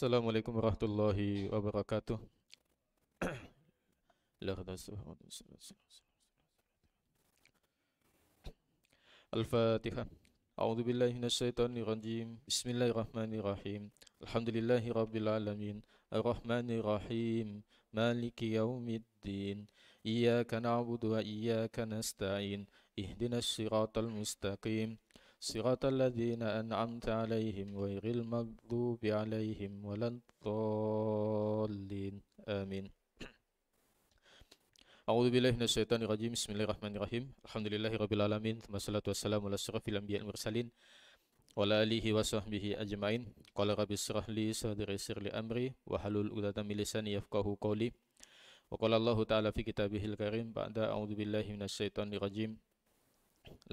Assalamualaikum warahmatullahi wabarakatuh. Al-Fatihah. A'udzu billahi minasyaitonir rajim. Bismillahirrahmanirrahim. Alhamdulillahi rabbil alamin. Arrahmanir rahim. Maliki yaumiddin. Iyyaka na'budu wa iyyaka nasta'in. Ihdinas siratal mustaqim. Siratal ladzina an'amta 'alaihim ghairil maghdubi 'alaihim waladdallin. Amin. A'udzu billahi minasyaitonir rajim. Bismillahirrahmanirrahim. Alhamdulillahirabbil alamin. Wassalatu wassalamu ala asyrafil anbiya'il mursalin wa ala alihi wa sahbihi ajmain. Qala rabbi shrah li sadri yassir li amri wa halul 'uqdatam min lisani yafqahu qawli. Wa qala Allahu ta'ala fi kitabihil karim ba'da a'udzu billahi minasyaitonir rajim.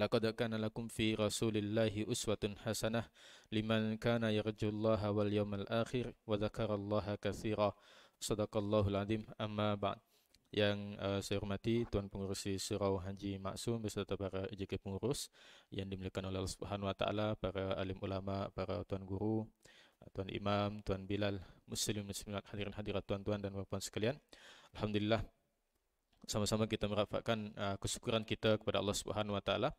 Laqad kana lakum fi rasulillahi uswatun hasanah liman kana yarjullaha wal yawmal akhir wa dzakarallaha katsira. Shadaqallahul azim. Amma ba'd. Yang saya hormati Tuan Pengurusi Surau Haji Maksum beserta para JK pengurus yang dimuliakan oleh Allah Subhanahu wa taala, para alim ulama, para tuan guru, tuan imam, tuan Bilal, muslimat hadirin hadirat tuan-tuan dan puan-puan sekalian. Alhamdulillah, sama-sama kita merapatkan kesyukuran kita kepada Allah Subhanahu wa taala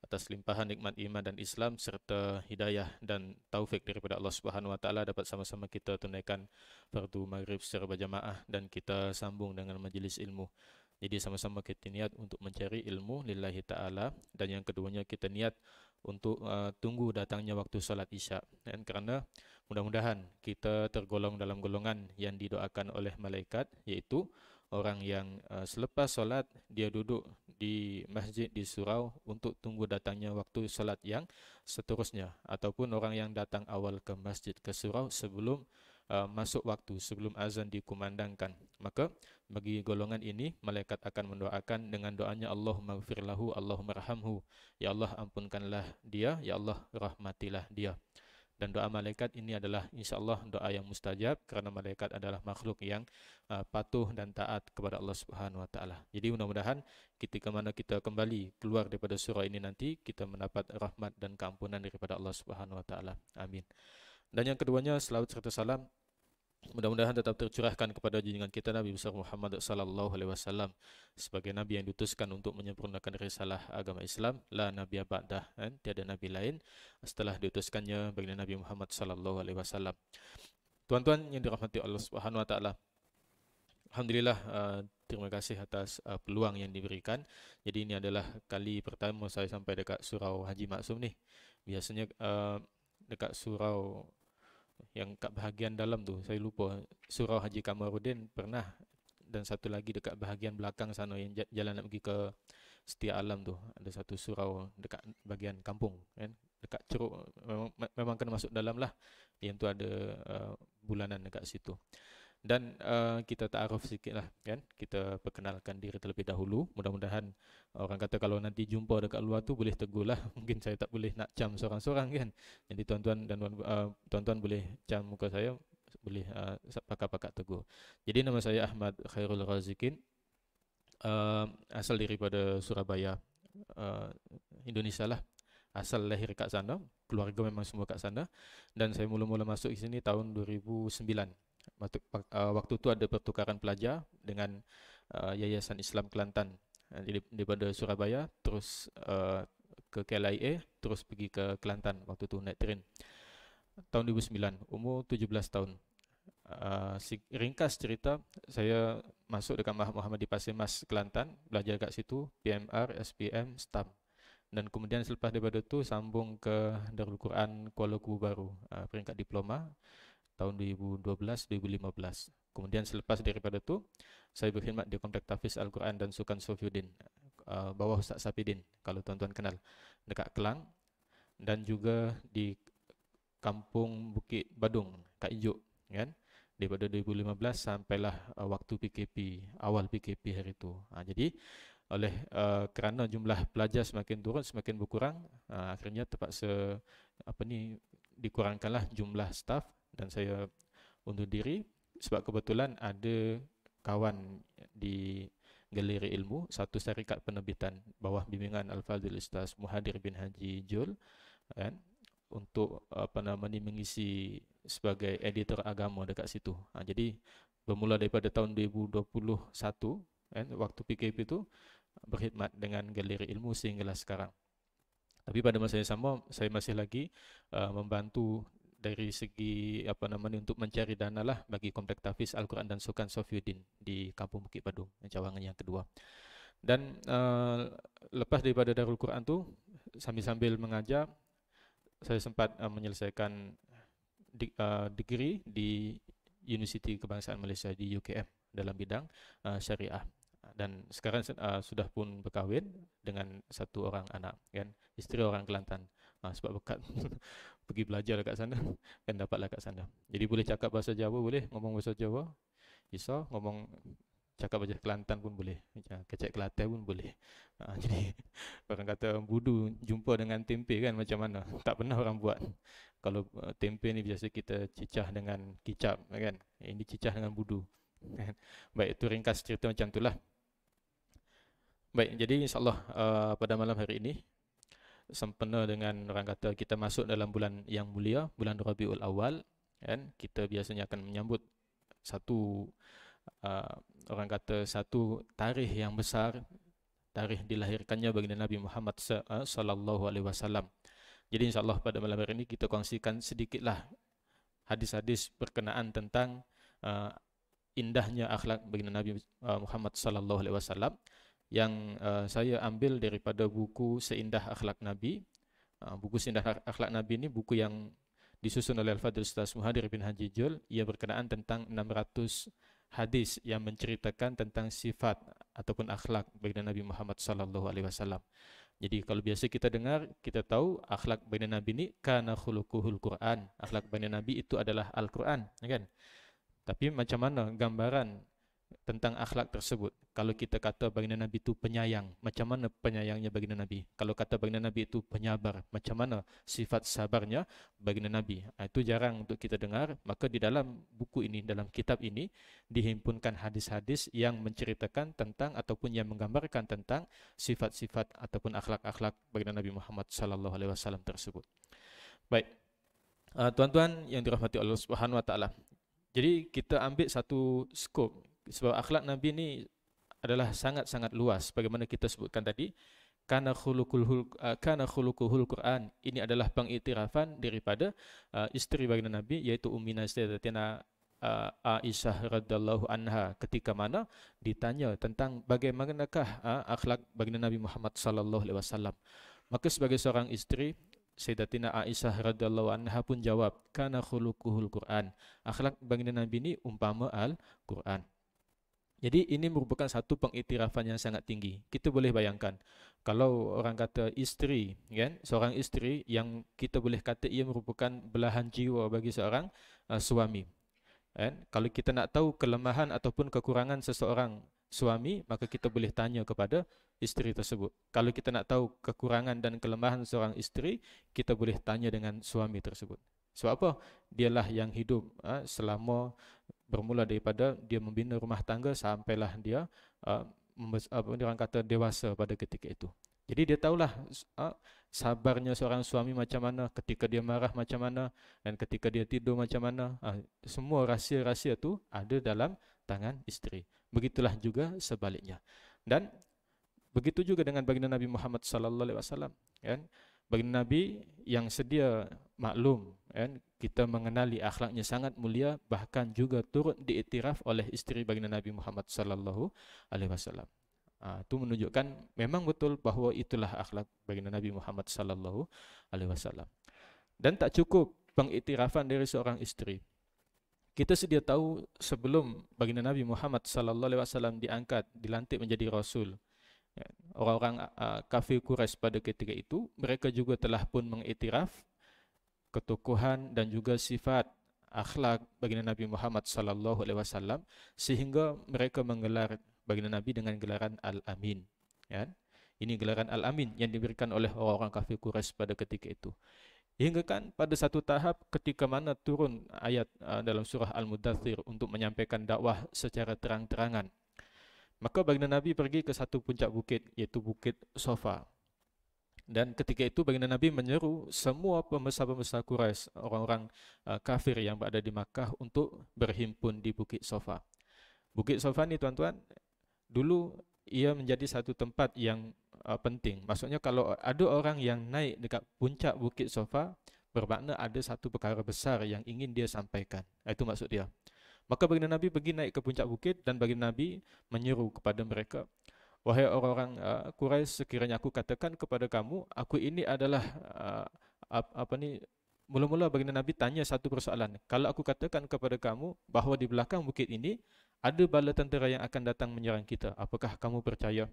atas limpahan nikmat iman dan Islam serta hidayah dan taufik daripada Allah Subhanahu wa taala dapat sama-sama kita tunaikan fardu maghrib secara berjamaah dan kita sambung dengan majlis ilmu. Jadi sama-sama kita niat untuk mencari ilmu lillahi taala, dan yang keduanya kita niat untuk tunggu datangnya waktu salat Isya. Dan kerana mudah-mudahan kita tergolong dalam golongan yang didoakan oleh malaikat, iaitu orang yang selepas solat dia duduk di masjid di surau untuk tunggu datangnya waktu solat yang seterusnya, ataupun orang yang datang awal ke masjid ke surau sebelum masuk waktu, sebelum azan dikumandangkan. Maka bagi golongan ini malaikat akan mendoakan dengan doanya Allahumma gfirlahu, Allahumma rahamhu, ya Allah ampunkanlah dia, ya Allah rahmatilah dia. Dan doa malaikat ini adalah insya-Allah doa yang mustajab kerana malaikat adalah makhluk yang patuh dan taat kepada Allah Subhanahu wa taala. Jadi mudah-mudahan ketika mana kita kembali keluar daripada surau ini nanti kita mendapat rahmat dan keampunan daripada Allah Subhanahu wa taala. Amin. Dan yang keduanya selawat serta salam mudah-mudahan tetap tercurahkan kepada junjungan kita Nabi besar Muhammad sallallahu alaihi wasallam sebagai nabi yang diutuskan untuk menyempurnakan risalah agama Islam. La nabiyya ba'dah, tiada nabi lain setelah diutuskannya baginda Nabi Muhammad sallallahu alaihi wasallam. Tuan-tuan yang dirahmati Allah Subhanahu wa taala, alhamdulillah, terima kasih atas peluang yang diberikan. Jadi ini adalah kali pertama saya sampai dekat surau Haji Maksum ni. Biasanya dekat surau yang kat bahagian dalam tu saya lupa, surau Haji Kamaruddin pernah, dan satu lagi dekat bahagian belakang sana yang jalan nak pergi ke Setia Alam tu ada satu surau dekat bahagian kampung kan, dekat Ceruk. Memang kena masuk dalam lah, yang tu ada bulanan dekat situ. Dan kita ta'aruf sikit lah kan, kita perkenalkan diri terlebih dahulu. Mudah-mudahan orang kata kalau nanti jumpa dekat luar tu boleh tegur lah. Mungkin saya tak boleh nak cam seorang-seorang kan. Jadi tuan-tuan dan tuan-tuan boleh cam muka saya, boleh pakak-pakak tegur. Jadi nama saya Ahmad Khairul Razikin, asal daripada Surabaya, Indonesia lah. Asal lahir kat sana, keluarga memang semua kat sana. Dan saya mula-mula masuk di sini tahun 2009. Waktu tu ada pertukaran pelajar dengan Yayasan Islam Kelantan. Jadi daripada Surabaya terus ke KLIA, terus pergi ke Kelantan. Waktu tu naik train. Tahun 2009, umur 17 tahun. Ringkas cerita, saya masuk dekat Muhammadi Pasir Mas Kelantan, belajar kat situ PMR, SPM, STAM. Dan kemudian selepas daripada tu sambung ke Darul Quran Kuala Kubu Baru, peringkat diploma tahun 2012-2015. Kemudian selepas daripada tu saya berkhidmat di Komplek Tahfiz Al-Quran dan Sukan Sofiuddin, bawah Ustaz Sapidin kalau tuan-tuan kenal, dekat Kelang. Dan juga di Kampung Bukit Badung, Kak Ijuk kan, daripada 2015 sampailah waktu PKP, awal PKP hari itu. Jadi oleh kerana jumlah pelajar semakin turun, semakin berkurang, akhirnya terpaksa dikurangkanlah jumlah staf, dan saya undur diri sebab kebetulan ada kawan di Galeri Ilmu, satu syarikat penerbitan bawah bimbingan Al-Fadhil Ustaz Muhadir bin Haji Jul kan, untuk mengisi sebagai editor agama dekat situ. Jadi bermula daripada tahun 2021 kan, waktu PKP itu berkhidmat dengan Galeri Ilmu sehinggalah sekarang. Tapi pada masa yang sama saya masih lagi membantu dari segi untuk mencari dana lah bagi komplek tahfiz Al-Quran dan Sukan Sofiuddin di Kampung Bukit Padung, cawangan yang kedua. Dan lepas daripada Darul Quran tu, sambil mengajar, saya sempat menyelesaikan degree di Universiti Kebangsaan Malaysia di UKM dalam bidang syariah. Dan sekarang sudah pun berkahwin dengan satu orang anak, kan, isteri orang Kelantan. Sebab berkat pergi belajar dekat sana kan dapatlah kat sana. Jadi boleh cakap bahasa Jawa, boleh ngomong bahasa Jawa, bisa ngomong cakap bahasa Kelantan pun boleh, kecek Kelantan pun boleh. Jadi orang kata budu jumpa dengan tempe kan macam mana, tak pernah orang buat. Kalau tempe ni biasa kita cicah dengan kicap kan, ini cicah dengan budu. Baik, itu ringkas cerita macam itulah. Baik, jadi insyaAllah pada malam hari ini sempena dengan orang kata kita masuk dalam bulan yang mulia, bulan Rabiul Awal, kan, kita biasanya akan menyambut satu orang kata satu tarikh yang besar, tarikh dilahirkannya baginda Nabi Muhammad sallallahu alaihi wasallam. Jadi insyaAllah pada malam hari ini kita kongsikan sedikitlah hadis-hadis berkenaan tentang indahnya akhlak baginda Nabi Muhammad sallallahu alaihi wasallam yang saya ambil daripada buku Seindah Akhlak Nabi. Buku Seindah Akhlak Nabi ini buku yang disusun oleh Al-Fadhil Ustaz Muhadir bin Haji Jul. Ia berkenaan tentang 600 hadis yang menceritakan tentang sifat ataupun akhlak baginda Nabi Muhammad sallallahu alaihi wasallam. Jadi kalau biasa kita dengar, kita tahu akhlak baginda Nabi ini kana khuluquhul Quran. Akhlak baginda Nabi itu adalah Al-Quran, kan? Tapi macam mana gambaran tentang akhlak tersebut? Kalau kita kata baginda Nabi itu penyayang, macam mana penyayangnya baginda Nabi? Kalau kata baginda Nabi itu penyabar, macam mana sifat sabarnya baginda Nabi? Itu jarang untuk kita dengar. Maka di dalam buku ini, dalam kitab ini, dihimpunkan hadis-hadis yang menceritakan tentang ataupun yang menggambarkan tentang sifat-sifat ataupun akhlak-akhlak baginda Nabi Muhammad sallallahu alaihi wasallam tersebut. Baik, tuan-tuan yang dirahmati Allah Subhanahu wa taala. Jadi kita ambil satu skop, sebab akhlak Nabi ini adalah sangat-sangat luas. Bagaimana kita sebutkan tadi, kana khuluquhul Quran. Ini adalah pengiktirafan daripada isteri baginda Nabi, iaitu Ummina Sayyidatina Aisyah radhiyallahu anha, ketika mana ditanya tentang bagaimanakah akhlak baginda Nabi Muhammad sallallahu alaihi wasallam. Maka sebagai seorang isteri, Sayyidatina Aisyah radhiyallahu anha pun jawab, kana khuluquhul Quran. Akhlak baginda Nabi ini umpama Al-Quran. Jadi ini merupakan satu pengiktirafan yang sangat tinggi. Kita boleh bayangkan, kalau orang kata isteri, kan, seorang isteri yang kita boleh kata ia merupakan belahan jiwa bagi seorang suami. Kan? Kalau kita nak tahu kelemahan ataupun kekurangan seseorang suami, maka kita boleh tanya kepada isteri tersebut. Kalau kita nak tahu kekurangan dan kelemahan seorang isteri, kita boleh tanya dengan suami tersebut. Sebab apa? Dialah yang hidup selama bermula daripada dia membina rumah tangga sampailah dia orang kata dewasa pada ketika itu. Jadi dia tahulah sabarnya seorang suami macam mana, ketika dia marah macam mana, dan ketika dia tidur macam mana. Semua rahsia-rahsia tu ada dalam tangan isteri. Begitulah juga sebaliknya. Dan begitu juga dengan baginda Nabi Muhammad sallallahu alaihi wasallam, kan? Baginda Nabi yang sedia maklum, kan, kita mengenali akhlaknya sangat mulia, bahkan juga turut diiktiraf oleh isteri baginda Nabi Muhammad sallallahu alaihi wasallam. Itu menunjukkan memang betul bahawa itulah akhlak baginda Nabi Muhammad sallallahu alaihi wasallam. Dan tak cukup pengiktirafan dari seorang isteri. Kita sedia tahu sebelum baginda Nabi Muhammad sallallahu alaihi wasallam diangkat, dilantik menjadi rasul, orang-orang kafir Quraisy pada ketika itu, mereka juga telah pun mengiktiraf ketokohan dan juga sifat akhlak baginda Nabi Muhammad sallallahu alaihi wasallam, sehingga mereka menggelar baginda Nabi dengan gelaran Al-Amin, kan? Ini gelaran Al-Amin yang diberikan oleh orang-orang kafir Quraisy pada ketika itu. Hingga kan pada satu tahap ketika mana turun ayat dalam surah Al-Mudaththir untuk menyampaikan dakwah secara terang-terangan, maka baginda Nabi pergi ke satu puncak bukit, iaitu Bukit Safa. Dan ketika itu baginda Nabi menyeru semua pembesar-pembesar Quraisy, orang-orang kafir yang berada di Makkah untuk berhimpun di Bukit Sofa. Bukit Sofa ni tuan-tuan, dulu ia menjadi satu tempat yang penting. Maksudnya kalau ada orang yang naik dekat puncak Bukit Sofa, bermakna ada satu perkara besar yang ingin dia sampaikan. Itu maksud dia. Maka baginda Nabi pergi naik ke puncak bukit dan baginda Nabi menyeru kepada mereka, wahai orang-orang Quraisy, sekiranya aku katakan kepada kamu, aku ini adalah mula-mula baginda Nabi tanya satu persoalan. Kalau aku katakan kepada kamu bahawa di belakang bukit ini ada bala tentera yang akan datang menyerang kita, apakah kamu percaya?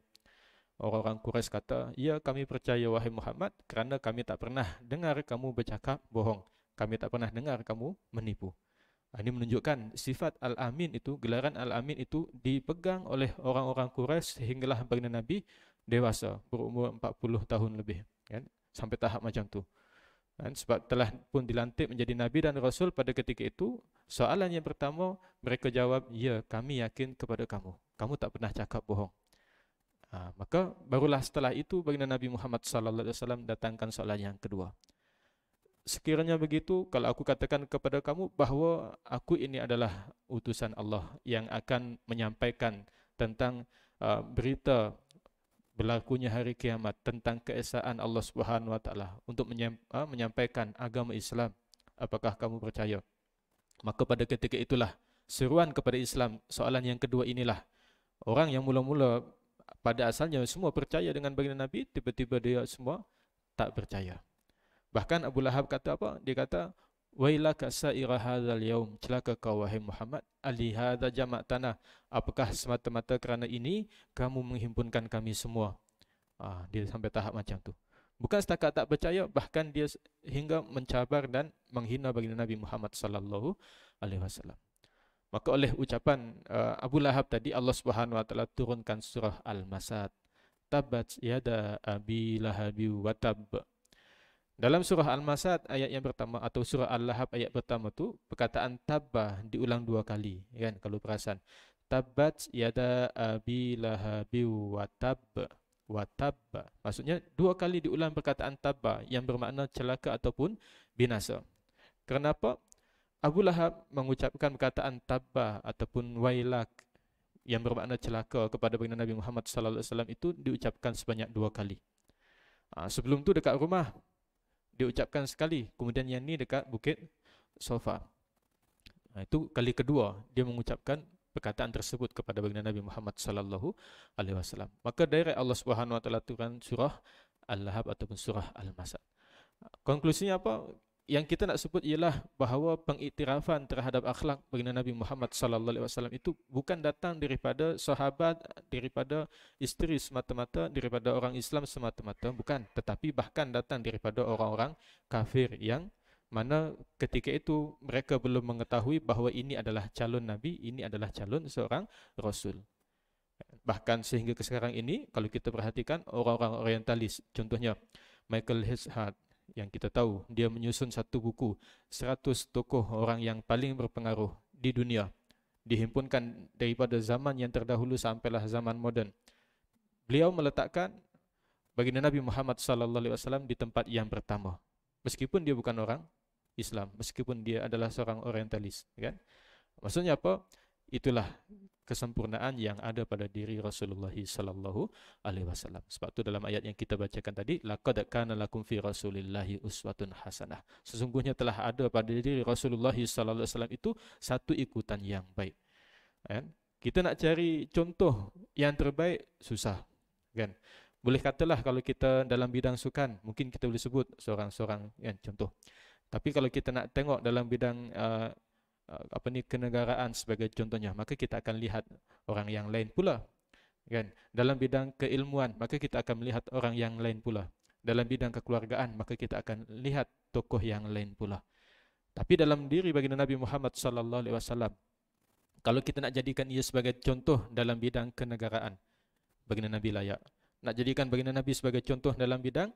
Orang-orang Quraisy kata, ya kami percaya wahai Muhammad, kerana kami tak pernah dengar kamu bercakap bohong. Kami tak pernah dengar kamu menipu. Ini menunjukkan sifat Al-Amin itu, gelaran Al-Amin itu dipegang oleh orang-orang Quraisy sehinggalah baginda Nabi dewasa, berumur 40 tahun lebih, kan? Sampai tahap macam tu. Kan? Sebab telah pun dilantik menjadi Nabi dan Rasul pada ketika itu, soalan yang pertama mereka jawab, ya kami yakin kepada kamu. Kamu tak pernah cakap bohong. Maka barulah setelah itu baginda Nabi Muhammad sallallahu alaihi wasallam datangkan soalan yang kedua. Sekiranya begitu, kalau aku katakan kepada kamu bahawa aku ini adalah utusan Allah yang akan menyampaikan tentang berita berlakunya hari kiamat, tentang keesaan Allah Subhanahu Wa Taala untuk menyampaikan agama Islam, apakah kamu percaya? Maka pada ketika itulah seruan kepada Islam, soalan yang kedua inilah. Orang yang mula-mula pada asalnya semua percaya dengan baginda Nabi, tiba-tiba dia semua tak percaya. Bahkan Abu Lahab kata apa? Dia kata, wailaka sa'ira hadzal yaum, celaka kau wahai Muhammad, ali hadza jama'tana, apakah semata-mata kerana ini kamu menghimpunkan kami semua? Dia sampai tahap macam tu. Bukan setakat tak percaya, bahkan dia hingga mencabar dan menghina baginda Nabi Muhammad sallallahu alaihi wasallam. Maka oleh ucapan Abu Lahab tadi, Allah Subhanahu wa taala turunkan surah Al-Masad. Tabbat yada abi lahabi wa tab. Dalam surah Al-Masad ayat yang pertama atau surah Al-Lahab ayat pertama tu, perkataan tabba diulang 2 kali, kan? Kalau perasan, tabbat yada abi lahabi wa tab, wa tab. Maksudnya 2 kali diulang perkataan tabba yang bermakna celaka ataupun binasa. Kenapa? Abu Lahab mengucapkan perkataan tabba ataupun wailak yang bermakna celaka kepada baginda Nabi Muhammad sallallahu alaihi wasallam itu diucapkan sebanyak 2 kali. Sebelum tu dekat rumah diucapkan sekali, kemudian yang ni dekat Bukit Sofa. Itu kali kedua dia mengucapkan perkataan tersebut kepada baginda Nabi Muhammad sallallahu alaihi wasallam. Maka direct Allah Subhanahu wa taala turun surah Al-Lahab ataupun surah Al-Masad. Konklusinya apa? Yang kita nak sebut ialah bahawa pengiktirafan terhadap akhlak baginda Nabi Muhammad sallallahu alaihi wasallam itu bukan datang daripada sahabat, daripada isteri semata-mata, daripada orang Islam semata-mata, bukan, tetapi bahkan datang daripada orang-orang kafir yang mana ketika itu mereka belum mengetahui bahawa ini adalah calon Nabi, ini adalah calon seorang Rasul. Bahkan sehingga ke sekarang ini, kalau kita perhatikan orang-orang orientalis, contohnya Michael Hart, yang kita tahu dia menyusun satu buku 100 tokoh orang yang paling berpengaruh di dunia, dihimpunkan daripada zaman yang terdahulu sampailah zaman moden. Beliau meletakkan baginda Nabi Muhammad sallallahu alaihi wasallam di tempat yang pertama, meskipun dia bukan orang Islam, meskipun dia adalah seorang orientalis, kan? Maksudnya apa? Itulah kesempurnaan yang ada pada diri Rasulullah sallallahu alaihi wasallam. Sebab tu dalam ayat yang kita bacakan tadi, laqad kana lakum fi rasulillahi uswatun hasanah. Sesungguhnya telah ada pada diri Rasulullah sallallahu alaihi wasallam itu satu ikutan yang baik. Kan? Kita nak cari contoh yang terbaik susah, kan? Boleh katalah kalau kita dalam bidang sukan, mungkin kita boleh sebut seorang-seorang yang contoh. Tapi kalau kita nak tengok dalam bidang kenegaraan sebagai contohnya, maka kita akan lihat orang yang lain pula, kan? Dalam bidang keilmuan, maka kita akan melihat orang yang lain pula. Dalam bidang kekeluargaan, maka kita akan lihat tokoh yang lain pula. Tapi dalam diri baginda Nabi Muhammad sallallahu alaihi wasallam, kalau kita nak jadikan ia sebagai contoh dalam bidang kenegaraan, baginda Nabi layak. Nak jadikan baginda Nabi sebagai contoh dalam bidang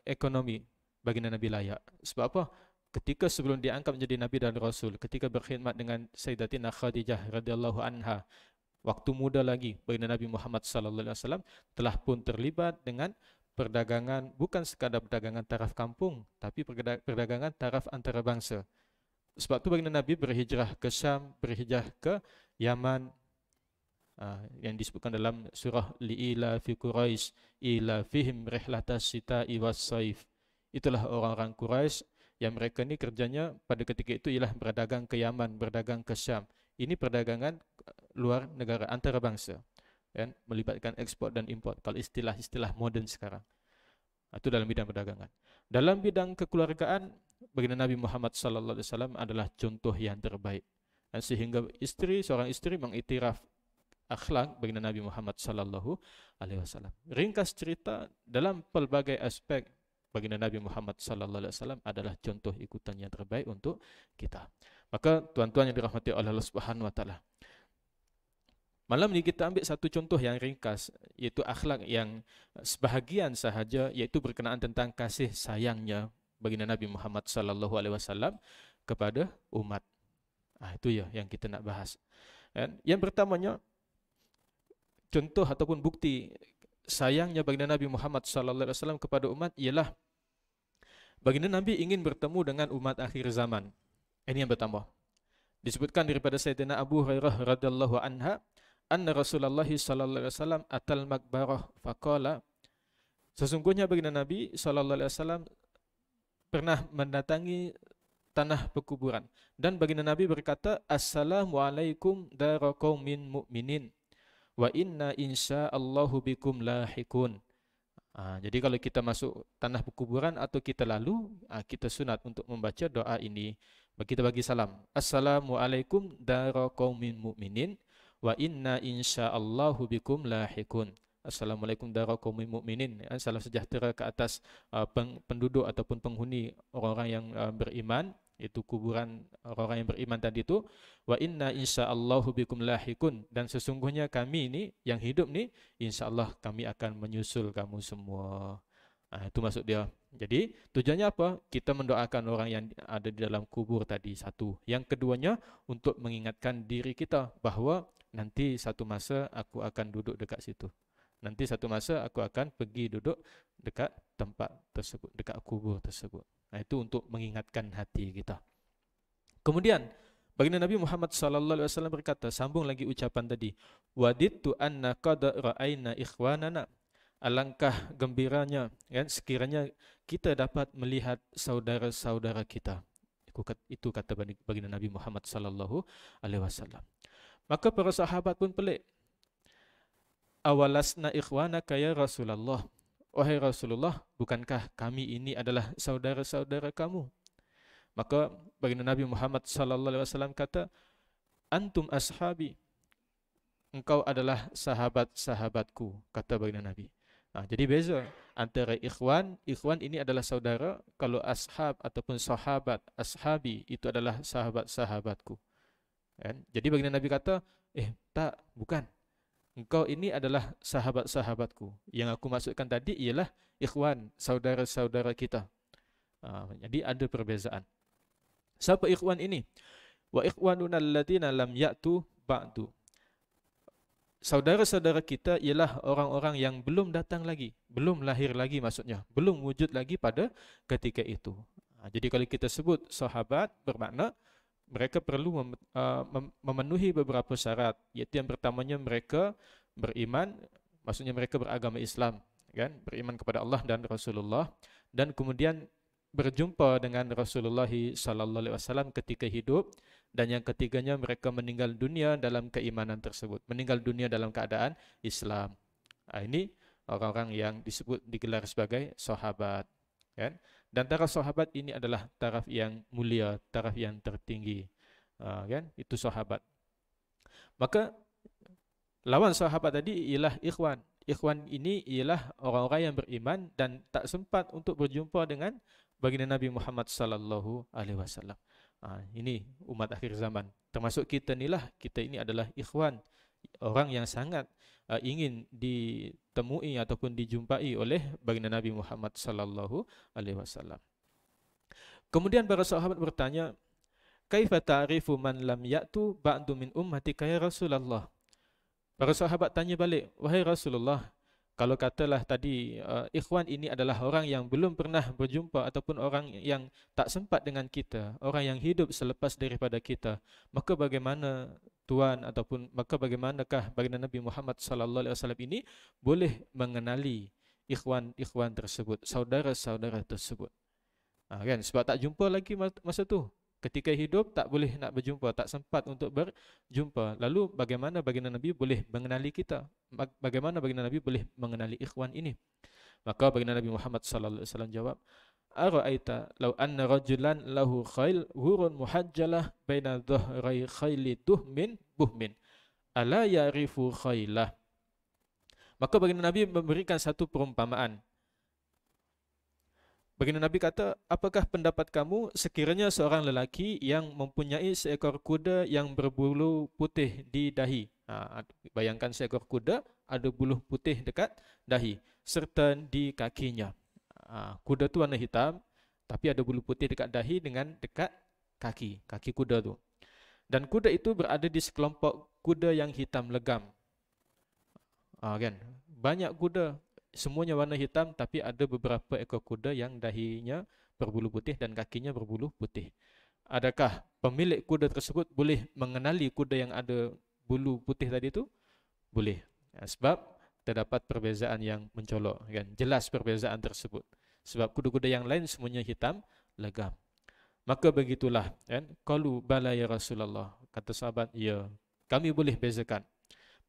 ekonomi, baginda Nabi layak. Sebab apa? Ketika sebelum diangkat menjadi Nabi dan Rasul, ketika berkhidmat dengan Sayyidatina Khadijah radhiyallahu anha, waktu muda lagi baginda Nabi Muhammad sallallahu alaihi wasallam telah pun terlibat dengan perdagangan bukan sekadar perdagangan taraf kampung, tapi perdagangan taraf antara bangsa. Sebab tu baginda Nabi berhijrah ke Syam, berhijrah ke Yaman, yang disebutkan dalam surah Li'ila fi Quraisy ila fihim rihlatas sita'i was saif. Itulah orang-orang Quraisy yang mereka ni kerjanya pada ketika itu ialah berdagang ke Yaman, berdagang ke Syam. Ini perdagangan luar negara, antara bangsa, kan, melibatkan ekspor dan import kalau istilah-istilah moden sekarang. Itu dalam bidang perdagangan. Dalam bidang kekeluargaan, baginda Nabi Muhammad sallallahu alaihi wasallam adalah contoh yang terbaik. Dan sehingga seorang istri mengiktiraf akhlak baginda Nabi Muhammad sallallahu alaihi wasallam. Ringkas cerita, dalam pelbagai aspek baginda Nabi Muhammad sallallahu alaihi wasallam adalah contoh ikutan yang terbaik untuk kita. Maka tuan-tuan yang dirahmati oleh Allah Subhanahu wa taala, malam ini kita ambil satu contoh yang ringkas, iaitu akhlak yang sebahagian sahaja, iaitu berkenaan tentang kasih sayangnya baginda Nabi Muhammad sallallahu alaihi wasallam kepada umat. Itu ya yang kita nak bahas. Yang pertamanya, contoh ataupun bukti sayangnya baginda Nabi Muhammad sallallahu alaihi wasallam kepada umat ialah baginda Nabi ingin bertemu dengan umat akhir zaman. Ini yang pertama. Disebutkan daripada Sayyidina Abu Hurairah radhiyallahu anha, anna Rasulullah sallallahu alaihi wasallam atal makbarah faqala, sesungguhnya baginda Nabi sallallahu alaihi wasallam pernah mendatangi tanah perkuburan dan baginda Nabi berkata, assalamualaikum dara qaumin mu'minin wa inna insyaallahu bikum lahikun. Jadi kalau kita masuk tanah perkuburan atau kita lalu, kita sunat untuk membaca doa ini. Kita bagi salam, assalamualaikum dara qaumin mu'minin wa inna insyaallahu bikum lahikun. Assalamualaikum dara qaumin mu'minin, salam sejahtera ke atas penduduk ataupun penghuni orang-orang yang beriman, itu kuburan orang-orang yang beriman tadi itu. Wa inna insyaallahu bikum lahikun, dan sesungguhnya kami ini yang hidup ni insyaallah kami akan menyusul kamu semua. Itu maksud dia. Jadi tujuannya apa? Kita mendoakan orang yang ada di dalam kubur tadi, satu. Yang keduanya, untuk mengingatkan diri kita bahawa nanti satu masa aku akan duduk dekat situ. Nanti satu masa aku akan pergi duduk dekat tempat tersebut, dekat kubur tersebut. Itu untuk mengingatkan hati kita. Kemudian baginda Nabi Muhammad sallallahu alaihi wasallam berkata, sambung lagi ucapan tadi, wadittu anna qad ra'aina ikhwanana. Alangkah gembiranya, kan, sekiranya kita dapat melihat saudara-saudara kita. Itu kata baginda Nabi Muhammad sallallahu alaihi wasallam. Maka para sahabat pun pelik. Awalasna ikhwanaka ya Rasulullah. Wahai Rasulullah, bukankah kami ini adalah saudara-saudara kamu? Maka baginda Nabi Muhammad sallallahu alaihi wasallam kata, antum ashabi. Engkau adalah sahabat-sahabatku, kata baginda Nabi. Jadi beza antara ikhwan ini adalah saudara, kalau ashab ataupun sahabat, ashabi itu adalah sahabat-sahabatku. Kan? Jadi baginda Nabi kata, tak, bukan. Engkau ini adalah sahabat-sahabatku. Yang aku maksudkan tadi ialah ikhwan, saudara-saudara kita. Jadi ada perbezaan. Siapa ikhwan ini? Wa ikhwanuna alladziina lam ya'tu ba'du. Saudara-saudara kita ialah orang-orang yang belum datang lagi, belum lahir lagi maksudnya, belum wujud lagi pada ketika itu. Jadi kalau kita sebut sahabat, bermakna mereka perlu memenuhi beberapa syarat. Iaitu yang pertamanya mereka beriman, maksudnya mereka beragama Islam, kan? Beriman kepada Allah dan Rasulullah, dan kemudian berjumpa dengan Rasulullah sallallahu alaihi wasallam ketika hidup, dan yang ketiganya mereka meninggal dunia dalam keimanan tersebut, meninggal dunia dalam keadaan Islam. Ini orang-orang yang disebut digelar sebagai sahabat, kan? Dan taraf sahabat ini adalah taraf yang mulia, taraf yang tertinggi, kan? Itu sahabat. Maka lawan sahabat tadi ialah ikhwan. Ikhwan ini ialah orang-orang yang beriman dan tak sempat untuk berjumpa dengan baginda Nabi Muhammad sallallahu alaihi wasallam. Ini umat akhir zaman. Termasuk kita inilah, kita ini adalah ikhwan, orang yang sangat ingin ditemui ataupun dijumpai oleh baginda Nabi Muhammad sallallahu alaihi wasallam. Kemudian para sahabat bertanya, kaifa ta'rifu man lam ya'tu ba'du min ummatika ya Rasulullah? Para sahabat tanya balik, wahai Rasulullah, Kalau katalah tadi ikhwan ini adalah orang yang belum pernah berjumpa ataupun orang yang tak sempat dengan kita, orang yang hidup selepas daripada kita, maka bagaimana tuan ataupun maka bagaimanakah baginda Nabi Muhammad sallallahu alaihi wasallam ini boleh mengenali ikhwan-ikhwan tersebut, saudara-saudara tersebut. Kan sebab tak jumpa lagi masa tu. Ketika hidup tak boleh nak berjumpa, tak sempat untuk berjumpa. Lalu bagaimana baginda Nabi boleh mengenali kita? Bagaimana baginda Nabi boleh mengenali ikhwan ini? Maka baginda Nabi Muhammad sallallahu alaihi wasallam jawab, "Ara'aita law anna rajulan lahu khail hurun muhajjalah baina dhahrai khaili tuhmin buhmin, ala ya'rifu khailah?" Maka baginda Nabi memberikan satu perumpamaan. Baginda Nabi kata, apakah pendapat kamu sekiranya seorang lelaki yang mempunyai seekor kuda yang berbulu putih di dahi. Bayangkan seekor kuda ada buluh putih dekat dahi serta di kakinya. Kuda tu warna hitam tapi ada bulu putih dekat dahi dengan dekat kaki kuda tu. Dan kuda itu berada di sekelompok kuda yang hitam legam. Kan? Banyak kuda semuanya warna hitam tapi ada beberapa ekor kuda yang dahinya berbulu putih dan kakinya berbulu putih. Adakah pemilik kuda tersebut boleh mengenali kuda yang ada bulu putih tadi itu? Boleh. Sebab terdapat perbezaan yang mencolok, kan? Jelas perbezaan tersebut. Sebab kuda-kuda yang lain semuanya hitam legam. Maka begitulah, kan? Qalu bala ya Rasulullah. Kata sahabat, ya, kami boleh bezakan.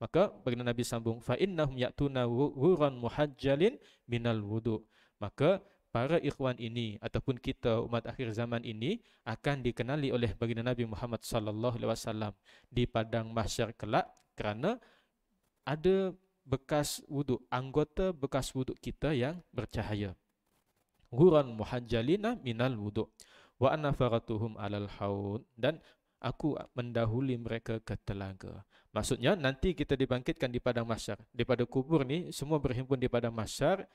Maka baginda Nabi sambung, fa innahum ya'tuna wuran muhajjalin minal wudu. Maka para ikhwan ini ataupun kita umat akhir zaman ini akan dikenali oleh baginda Nabi Muhammad sallallahu alaihi wasallam di padang mahsyar kelak kerana ada bekas wudu, anggota bekas wudu kita yang bercahaya. Wuran muhajjalina minal wudu wa ana faratuhum alal haud, dan aku mendahului mereka ke telaga. Maksudnya nanti kita dibangkitkan di padang mahsyar. Daripada kubur ni semua berhimpun di padang mahsyar.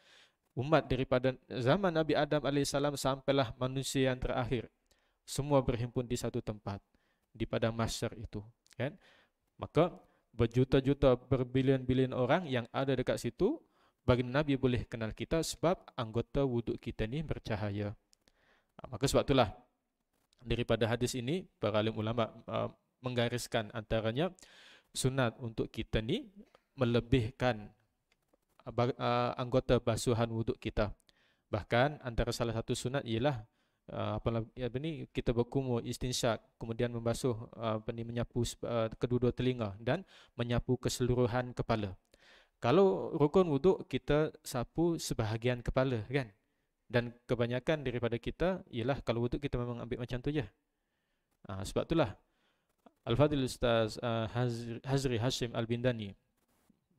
Umat daripada zaman Nabi Adam AS sampailah manusia yang terakhir, semua berhimpun di satu tempat, di padang mahsyar itu, kan? Maka berjuta-juta, berbilion-bilion orang yang ada dekat situ, baginda Nabi boleh kenal kita sebab anggota wuduk kita ni bercahaya. Maka sebab itulah daripada hadis ini para alim ulama menggariskan antaranya sunat untuk kita ni melebihkan anggota basuhan wuduk kita. Bahkan antara salah satu sunat ialah kita berkumur istinsyak, kemudian membasuh menyapu kedua-dua telinga dan menyapu keseluruhan kepala. Kalau rukun wuduk kita sapu sebahagian kepala, kan? Dan kebanyakan daripada kita ialah kalau wuduk kita memang ambil macam tu je. Sebab itulah Al-Fadhil Ustaz Hazri Hashim Al-Bindani,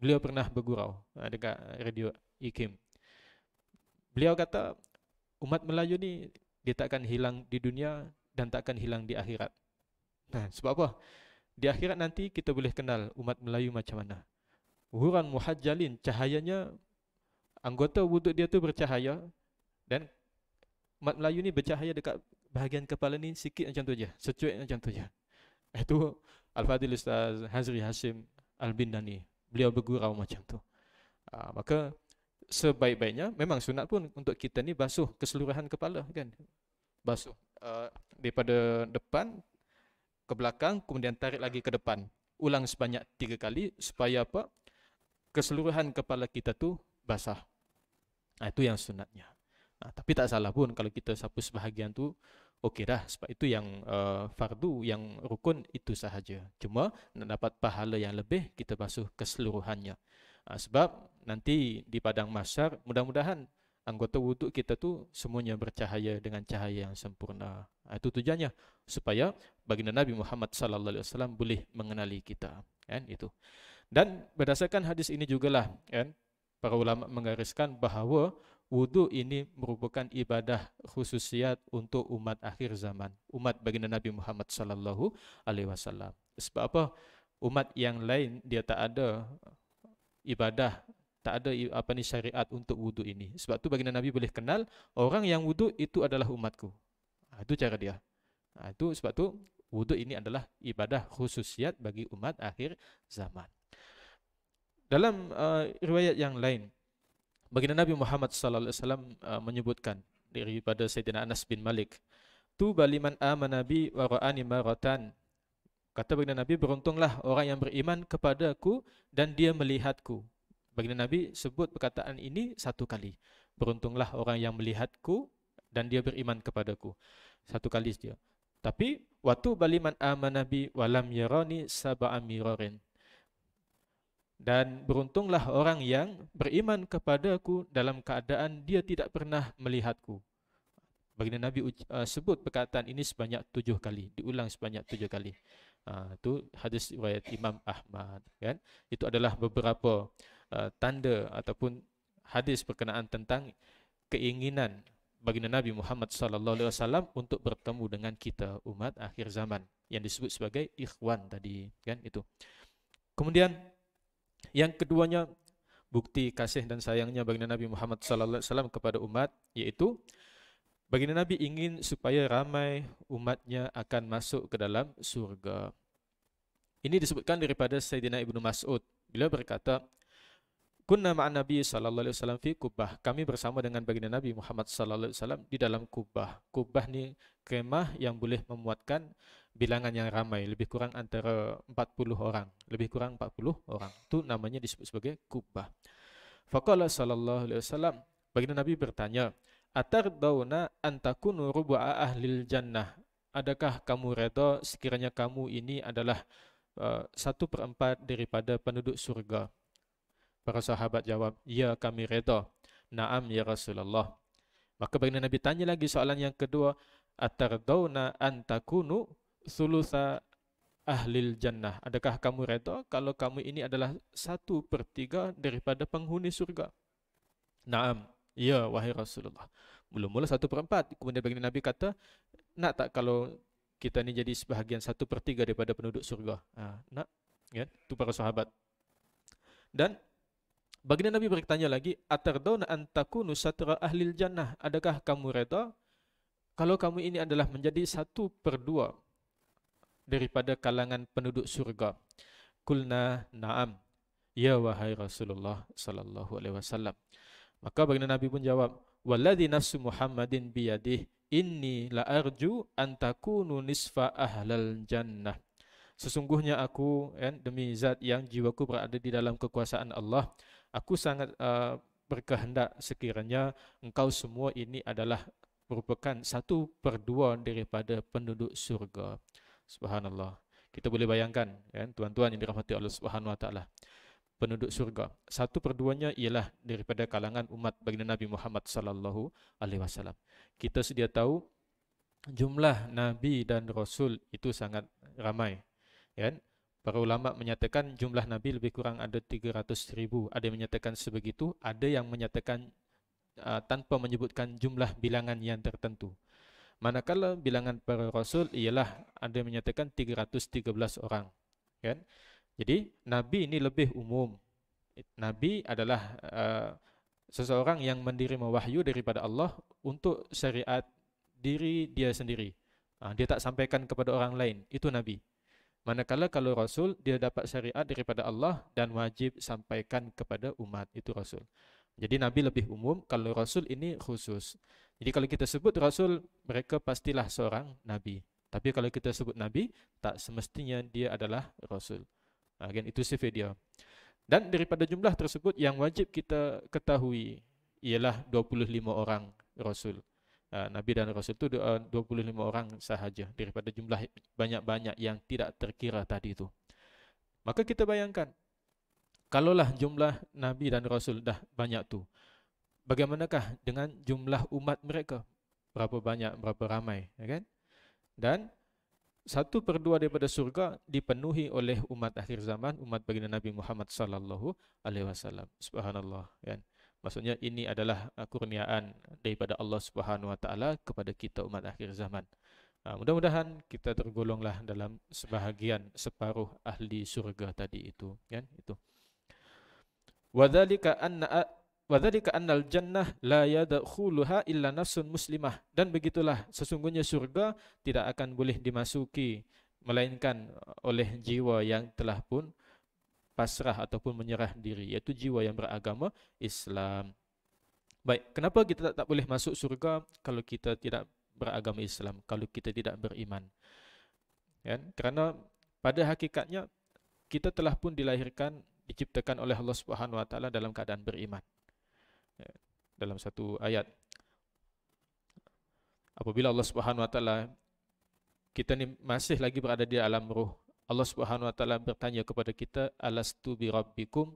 beliau pernah bergurau dekat radio IKIM. Beliau kata umat Melayu ni dia takkan hilang di dunia dan takkan hilang di akhirat. Sebab apa? Di akhirat nanti kita boleh kenal umat Melayu macam mana. Wuran muhajjalin, cahayanya anggota wuduk dia tu bercahaya, dan umat Melayu ni bercahaya dekat bahagian kepala ni sikit macam tu je, secuit macam tu je. Itu Al-Fadhil Ustaz Hazri Hashim Al-Bindani, beliau bergurau macam tu. Maka sebaik-baiknya memang sunat pun untuk kita ni basuh keseluruhan kepala, kan? Basuh daripada depan ke belakang, kemudian tarik lagi ke depan. Ulang sebanyak 3 kali supaya apa? Keseluruhan kepala kita tu basah. Itu yang sunatnya. Tapi tak salah pun kalau kita sapu sebahagian tu, okey dah, sebab itu yang fardu, yang rukun itu sahaja. Cuma nak dapat pahala yang lebih, kita basuh keseluruhannya. Sebab nanti di padang mahsyar mudah-mudahan anggota wuduk kita tu semuanya bercahaya dengan cahaya yang sempurna. Itu tujuannya, supaya baginda Nabi Muhammad sallallahu alaihi wasallam boleh mengenali kita, kan? Itu. Dan berdasarkan hadis ini jugalah, kan, para ulama menggariskan bahawa wuduk ini merupakan ibadah khususiat untuk umat akhir zaman, umat baginda Nabi Muhammad sallallahu alaihi wasallam. Sebab apa? Umat yang lain dia tak ada ibadah, tak ada syariat untuk wuduk ini. Sebab tu baginda Nabi boleh kenal orang yang wuduk itu adalah umatku. Itu cara dia. Itu sebab tu wuduk ini adalah ibadah khususiat bagi umat akhir zaman. Dalam riwayat yang lain, Baginda Nabi Muhammad sallallahu alaihi wasallam menyebutkan daripada Sayyidina Anas bin Malik, tuba liman amana bi wa ra'ani maratan. Kata baginda Nabi, beruntunglah orang yang beriman kepadaku dan dia melihatku. Baginda Nabi sebut perkataan ini satu kali. Beruntunglah orang yang melihatku dan dia beriman kepadaku. Satu kali saja. Tapi waktu baliman amana bi walam yarani sab'a mirarin. Dan beruntunglah orang yang beriman kepadaku dalam keadaan dia tidak pernah melihatku. Baginda Nabi sebut perkataan ini sebanyak 7 kali, diulang sebanyak 7 kali. Itu hadis riwayat Imam Ahmad, kan? Itu adalah beberapa tanda ataupun hadis berkenaan tentang keinginan baginda Nabi Muhammad sallallahu alaihi wasallam untuk bertemu dengan kita umat akhir zaman yang disebut sebagai ikhwan tadi, kan itu. Kemudian yang keduanya, bukti kasih dan sayangnya baginda Nabi Muhammad sallallahu alaihi wasallam kepada umat, yaitu baginda Nabi ingin supaya ramai umatnya akan masuk ke dalam surga. Ini disebutkan daripada Sayyidina Ibnu Mas'ud. Beliau berkata, kunna ma'an Nabi sallallahu alaihi wasallam fi Kubbah. Kami bersama dengan baginda Nabi Muhammad sallallahu alaihi wasallam di dalam Kubbah. Kubbah ni kemah yang boleh memuatkan bilangan yang ramai, lebih kurang antara 40 orang, lebih kurang 40 orang. Itu namanya disebut sebagai Kubbah. Faqala sallallahu alaihi wasallam, baginda Nabi bertanya, atardawna an takunu rubu'a ahlil jannah. Adakah kamu reda sekiranya kamu ini adalah 1/4 daripada penduduk surga? Para sahabat jawab, ya kami reda. Naam ya Rasulullah. Maka baginda Nabi tanya lagi soalan yang kedua, atardawna an takunu thulutha ahlil jannah. Adakah kamu reda kalau kamu ini adalah 1/3 daripada penghuni surga? Naam, ya wahai Rasulullah. Mula-mula 1/4. Kemudian baginda Nabi kata, nak tak kalau kita ni jadi sebahagian 1/3 daripada penduduk surga? Nak, kan? Itu para sahabat. Dan baginda Nabi bertanya lagi, atardawna an takunu satra ahlil jannah. Adakah kamu reda kalau kamu ini adalah menjadi 1/2 daripada kalangan penduduk surga? Kulna na'am, ya wahai Rasulullah sallallahu alaihi wasallam. Maka baginda Nabi pun jawab, walladzi nafsu Muhammadin biyadih inni la arju an takunu nisfa ahlal jannah. Sesungguhnya aku, demi zat yang jiwaku berada di dalam kekuasaan Allah, aku sangat berkehendak sekiranya engkau semua ini adalah merupakan 1/2 daripada penduduk surga. Subhanallah. Kita boleh bayangkan, tuan-tuan yang dirahmati Allah Subhanahu wa taala, penduduk surga 1/2-nya ialah daripada kalangan umat baginda Nabi Muhammad sallallahu alaihi wasallam. Kita sedia tahu jumlah nabi dan rasul itu sangat ramai, kan? Para ulama menyatakan jumlah nabi lebih kurang ada 300,000. Ada yang menyatakan sebegitu, ada yang menyatakan tanpa menyebutkan jumlah bilangan yang tertentu. Manakala bilangan para rasul ialah ada yang menyatakan 313 orang, kan? Jadi nabi ini lebih umum. Nabi adalah seseorang yang menerima wahyu daripada Allah untuk syariat diri dia sendiri. Dia tak sampaikan kepada orang lain. Itu nabi. Manakala kalau rasul, dia dapat syariat daripada Allah dan wajib sampaikan kepada umat. Itu rasul. Jadi nabi lebih umum, kalau rasul ini khusus. Jadi kalau kita sebut rasul, mereka pastilah seorang nabi. Tapi kalau kita sebut nabi, tak semestinya dia adalah rasul. Itu sifat dia. Dan daripada jumlah tersebut yang wajib kita ketahui ialah 25 orang rasul. Nabi dan rasul itu 25 orang sahaja daripada jumlah banyak-banyak yang tidak terkira tadi itu. Maka kita bayangkan, kalaulah jumlah nabi dan rasul dah banyak tu, bagaimanakah dengan jumlah umat mereka? Berapa banyak, berapa ramai, kan? Dan 1/2 daripada surga dipenuhi oleh umat akhir zaman, umat baginda Nabi Muhammad sallallahu alaihi wasallam. Subhanallah, kan? Maksudnya ini adalah kurniaan daripada Allah Subhanahu wa taala kepada kita umat akhir zaman. Mudah-mudahan kita tergolonglah dalam separuh ahli surga tadi itu, kan? Itu. Wadzalika annal jannah la yadkhuluha illa nafsun muslimah. Dan begitulah sesungguhnya surga tidak akan boleh dimasuki melainkan oleh jiwa yang telah pun pasrah ataupun menyerah diri, iaitu jiwa yang beragama Islam. Baik, kenapa kita tak boleh masuk surga kalau kita tidak beragama Islam, kalau kita tidak beriman? Kan? Kerana pada hakikatnya kita telah pun dilahirkan, diciptakan oleh Allah Subhanahu Wa Taala dalam keadaan beriman. Ya, dalam satu ayat, apabila Allah Subhanahu Wa Taala, kita ni masih lagi berada di alam ruh, Allah Subhanahu Wa Taala bertanya kepada kita, alastu bi rabbikum,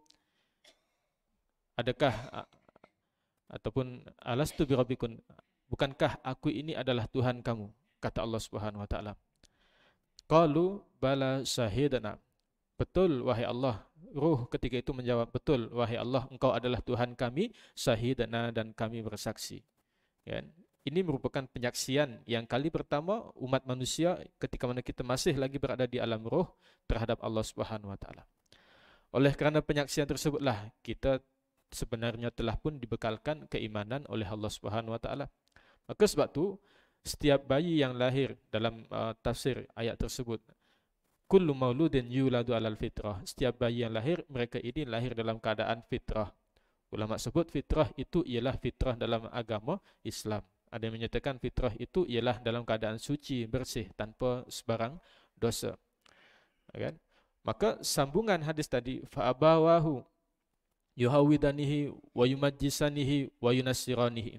adakah ataupun alastu bi rabbikum, bukankah aku ini adalah Tuhan kamu? Kata Allah Subhanahu Wa Taala. Qalu bala syahidana. Betul wahai Allah. Ruh ketika itu menjawab, betul wahai Allah, engkau adalah Tuhan kami, syahidana, dan kami bersaksi. Kan? Ini merupakan penyaksian yang kali pertama umat manusia ketika mana kita masih lagi berada di alam roh terhadap Allah Subhanahu Wa Taala. Oleh kerana penyaksian tersebutlah kita sebenarnya telah pun dibekalkan keimanan oleh Allah Subhanahu Wa Taala. Maka sebab tu setiap bayi yang lahir dalam tafsir ayat tersebut, kullu mauludin yuladu alal fitrah, setiap bayi yang lahir, mereka ini lahir dalam keadaan fitrah. Ulama sebut fitrah itu ialah fitrah dalam agama Islam. Ada yang menyatakan fitrah itu ialah dalam keadaan suci, bersih, tanpa sebarang dosa. Kan? Maka sambungan hadis tadi, fa'abawahu yuhawidanihi wa yumajjisanihi wa yunassiranihi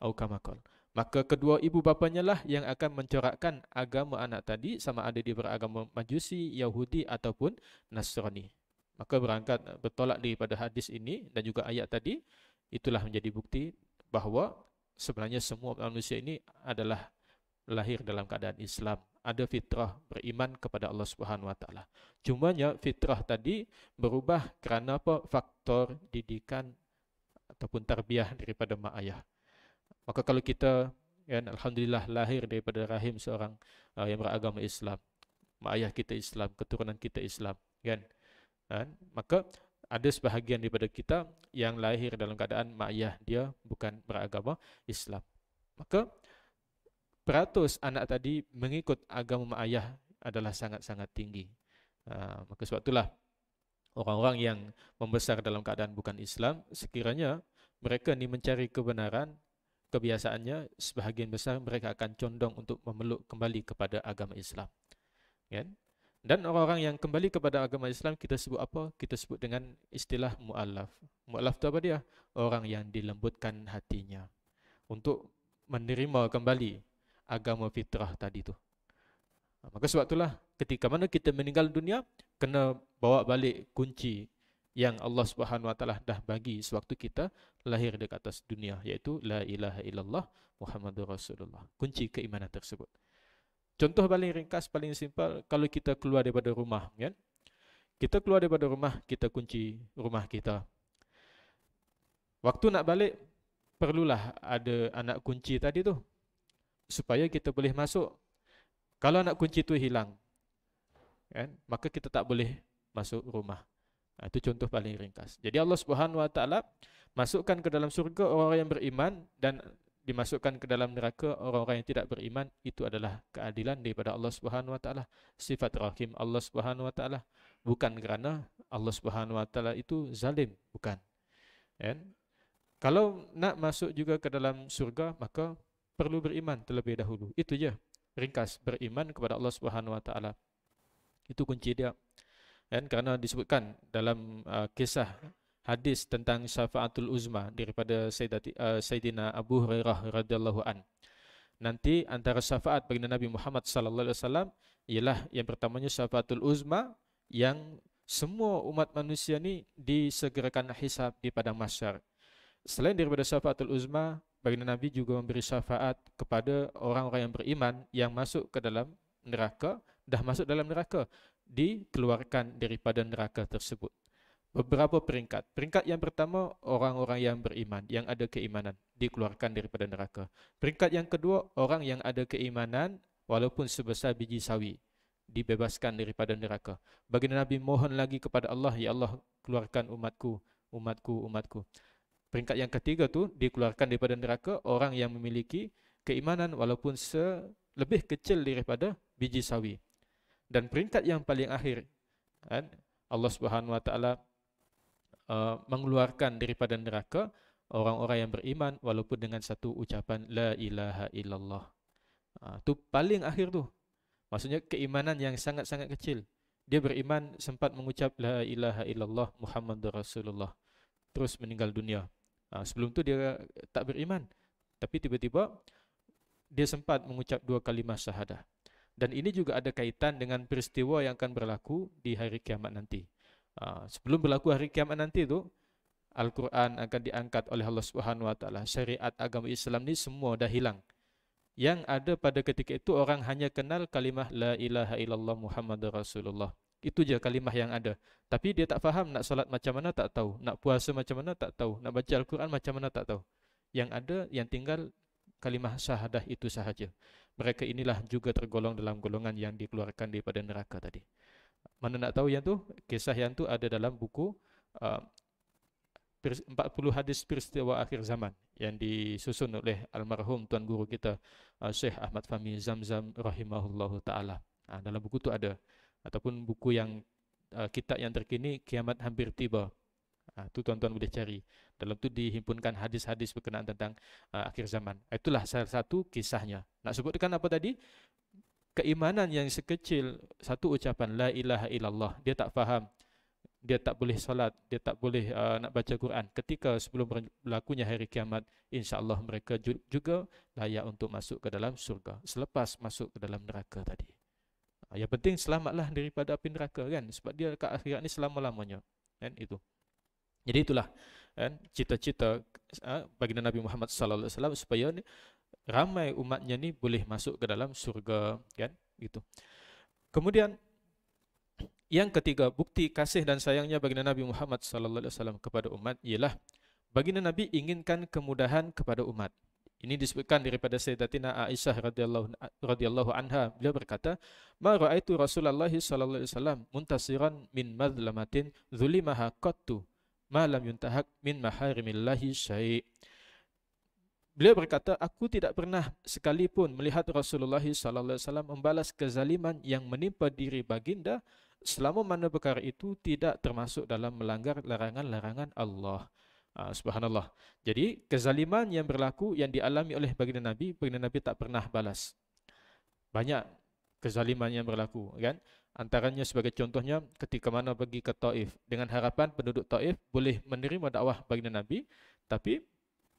au kama qala. Maka kedua ibu bapanya lah yang akan mencorakkan agama anak tadi, sama ada dia beragama Majusi, Yahudi ataupun Nasrani. Maka bertolak daripada hadis ini dan juga ayat tadi, itulah menjadi bukti bahawa sebenarnya semua manusia ini adalah lahir dalam keadaan Islam. Ada fitrah beriman kepada Allah Subhanahu Wa Taala. Cumanya fitrah tadi berubah kerana apa? Faktor didikan ataupun tarbiyah daripada mak ayah. Maka kalau kita, kan, alhamdulillah lahir daripada rahim seorang yang beragama Islam, mak ayah kita Islam, keturunan kita Islam, kan? Maka ada sebahagian daripada kita yang lahir dalam keadaan mak ayah dia bukan beragama Islam. Maka peratus anak tadi mengikut agama mak ayah adalah sangat-sangat tinggi. Maka sebab itulah orang-orang yang membesar dalam keadaan bukan Islam, sekiranya mereka ni mencari kebenaran, kebiasaannya sebahagian besar mereka akan condong untuk memeluk kembali kepada agama Islam. Kan? Dan orang-orang yang kembali kepada agama Islam kita sebut apa? Kita sebut dengan istilah mu'allaf. Mu'allaf itu apa dia? Orang yang dilembutkan hatinya untuk menerima kembali agama fitrah tadi tu. Maka sebab itulah ketika mana kita meninggal dunia, kena bawa balik kunci yang Allah Subhanahu Wa Taala dah bagi sewaktu kita lahir di atas dunia, iaitu la ilaha illallah Muhammadur Rasulullah. Kunci keimanan tersebut. Contoh paling ringkas, paling simpel, kalau kita keluar daripada rumah, kan? Kita keluar daripada rumah, kita kunci rumah kita. Waktu nak balik, perlulah ada anak kunci tadi tu supaya kita boleh masuk. Kalau anak kunci tu hilang, kan? Maka kita tak boleh masuk rumah. Itu contoh paling ringkas. Jadi Allah Subhanahu Wa Taala masukkan ke dalam surga orang-orang yang beriman dan dimasukkan ke dalam neraka orang-orang yang tidak beriman. Itu adalah keadilan daripada Allah Subhanahu Wa Taala. Sifat rahim Allah Subhanahu Wa Taala. Bukan kerana Allah Subhanahu Wa Taala itu zalim, bukan. Dan kalau nak masuk juga ke dalam surga, maka perlu beriman terlebih dahulu. Itu je. Ringkas, beriman kepada Allah Subhanahu Wa Taala. Itu kunci dia. Dan kerana disebutkan dalam kisah hadis tentang syafaatul uzma daripada Sayyidina Abu Hurairah radhiyallahu an. Nanti antara syafaat baginda Nabi Muhammad sallallahu alaihi wasallam ialah yang pertamanya syafaatul uzma, yang semua umat manusia ni disegerakan hisab di padang mahsyar. Selain daripada syafaatul uzma, baginda Nabi juga memberi syafaat kepada orang-orang yang beriman yang masuk ke dalam neraka, dah masuk dalam neraka, dikeluarkan daripada neraka tersebut. Beberapa peringkat. Peringkat yang pertama, orang-orang yang beriman, yang ada keimanan, dikeluarkan daripada neraka. Peringkat yang kedua, orang yang ada keimanan walaupun sebesar biji sawi, dibebaskan daripada neraka. Baginda Nabi mohon lagi kepada Allah, ya Allah, keluarkan umatku, umatku, umatku. Peringkat yang ketiga tu, dikeluarkan daripada neraka orang yang memiliki keimanan walaupun lebih kecil daripada biji sawi. Dan peringkat yang paling akhir, kan, Allah Subhanahu Wa Taala mengeluarkan daripada neraka orang-orang yang beriman walaupun dengan satu ucapan la ilaha illallah. Tu paling akhir tu. Maksudnya keimanan yang sangat-sangat kecil. Dia beriman sempat mengucap la ilaha illallah Muhammadur Rasulullah, terus meninggal dunia. Sebelum tu dia tak beriman, tapi tiba-tiba dia sempat mengucap dua kalimah syahadah. Dan ini juga ada kaitan dengan peristiwa yang akan berlaku di hari kiamat nanti. Sebelum berlaku hari kiamat nanti tu, Al-Quran akan diangkat oleh Allah Subhanahu Wa Taala. Syariat agama Islam ni semua dah hilang. Yang ada pada ketika itu orang hanya kenal kalimah la ilaha illallah Muhammadur Rasulullah. Itu je kalimah yang ada. Tapi dia tak faham nak solat macam mana tak tahu, nak puasa macam mana tak tahu, nak baca Al-Quran macam mana tak tahu. Yang ada, yang tinggal kalimah syahadah itu sahaja. Mereka inilah juga tergolong dalam golongan yang dikeluarkan daripada neraka tadi. Mana nak tahu yang tu? Kisah yang tu ada dalam buku 40 hadis peristiwa akhir zaman yang disusun oleh almarhum tuan guru kita Syekh Ahmad Fahmi Zamzam rahimahullahu taala. Dalam buku tu ada, ataupun buku yang kitab yang terkini Kiamat Hampir Tiba. Tu tuan-tuan boleh cari. Dalam tu dihimpunkan hadis-hadis berkenaan tentang akhir zaman. Itulah salah satu kisahnya. Nak sebutkan apa tadi? Keimanan yang sekecil satu ucapan la ilaha illallah, dia tak faham, dia tak boleh solat, dia tak boleh nak baca Quran. Ketika sebelum berlakunya hari kiamat, insya-Allah mereka juga layak untuk masuk ke dalam surga selepas masuk ke dalam neraka tadi. Yang penting selamatlah daripada api neraka kan, sebab dia kat akhirat ni selama-lamanya. Kan itu. Jadi itulah kan cita-cita baginda Nabi Muhammad sallallahu alaihi wasallam supaya ni, ramai umatnya ni boleh masuk ke dalam surga kan gitu. Kemudian yang ketiga, bukti kasih dan sayangnya baginda Nabi Muhammad sallallahu alaihi wasallam kepada umat ialah baginda Nabi inginkan kemudahan kepada umat. Ini disebutkan daripada Sayyidatina Aisyah radhiyallahu anha. Beliau berkata, "Ma ra'aitu Rasulullah sallallahu alaihi wasallam muntasiran min madlamatin zulimaha qattu ma lam yuntahak min maharimillahi syai'." Beliau berkata, aku tidak pernah sekalipun melihat Rasulullah sallallahu alaihi wasallam membalas kezaliman yang menimpa diri baginda selama mana perkara itu tidak termasuk dalam melanggar larangan-larangan Allah. Subhanallah. Jadi kezaliman yang berlaku yang dialami oleh baginda Nabi tak pernah balas. Banyak kezaliman yang berlaku kan. Antaranya sebagai contohnya ketika mana pergi ke Taif dengan harapan penduduk Taif boleh menerima dakwah baginda Nabi, tapi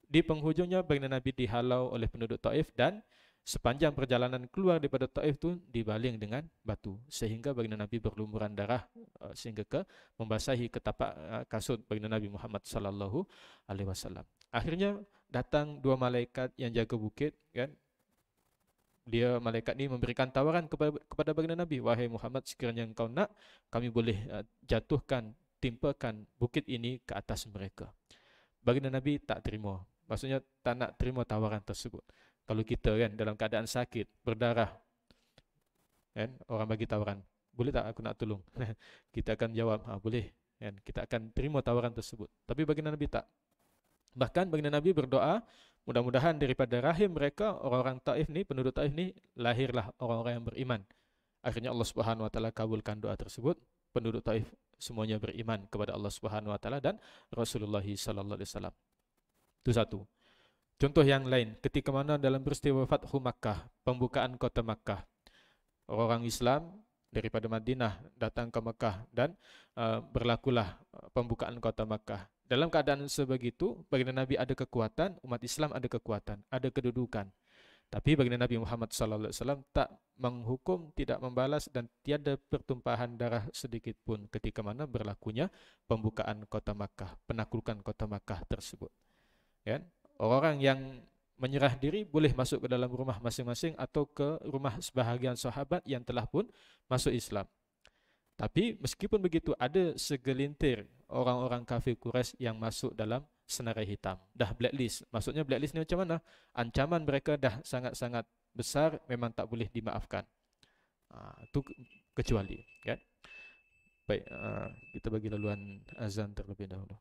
di penghujungnya baginda Nabi dihalau oleh penduduk Taif dan sepanjang perjalanan keluar daripada Taif itu dibaling dengan batu sehingga baginda Nabi berlumuran darah sehingga ke membasahi ketapak kasut baginda Nabi Muhammad sallallahu alaihi wasallam. Akhirnya datang dua malaikat yang jaga bukit kan. Malaikat ni memberikan tawaran kepada baginda Nabi, wahai Muhammad, sekiranya engkau nak, kami boleh jatuhkan, timpakan bukit ini ke atas mereka. Baginda Nabi tak terima. Maksudnya tak nak terima tawaran tersebut. Kalau kita kan dalam keadaan sakit, berdarah, kan, orang bagi tawaran, boleh tak aku nak tolong? Kita akan jawab, boleh. Kan, kita akan terima tawaran tersebut. Tapi baginda Nabi tak. Bahkan baginda Nabi berdoa, mudah-mudahan daripada rahim mereka, orang-orang Taif ni, penduduk Taif ni, lahirlah orang-orang yang beriman. Akhirnya Allah Subhanahu Wa Taala kabulkan doa tersebut. Penduduk Taif semuanya beriman kepada Allah Subhanahu Wa Taala dan Rasulullah sallallahu alaihi wasallam. Itu satu. Contoh yang lain, ketika mana dalam peristiwa Fathu Makkah, pembukaan kota Makkah, orang Islam daripada Madinah datang ke Makkah dan berlakulah pembukaan kota Makkah. Dalam keadaan sebegitu, baginda Nabi ada kekuatan, umat Islam ada kekuatan, ada kedudukan. Tapi baginda Nabi Muhammad sallallahu alaihi wasallam tak menghukum, tidak membalas dan tiada pertumpahan darah sedikit pun ketika mana berlakunya pembukaan kota Makkah, penaklukan kota Makkah tersebut. Kan? Orang yang menyerah diri boleh masuk ke dalam rumah masing-masing atau ke rumah sebahagian sahabat yang telah pun masuk Islam. Tapi meskipun begitu, ada segelintir orang-orang kafir Quraisy yang masuk dalam senarai hitam. Dah blacklist. Maksudnya blacklist ni macam mana? Ancaman mereka dah sangat-sangat besar, memang tak boleh dimaafkan. Itu kecuali. Kan? Baik, kita bagi laluan azan terlebih dahulu.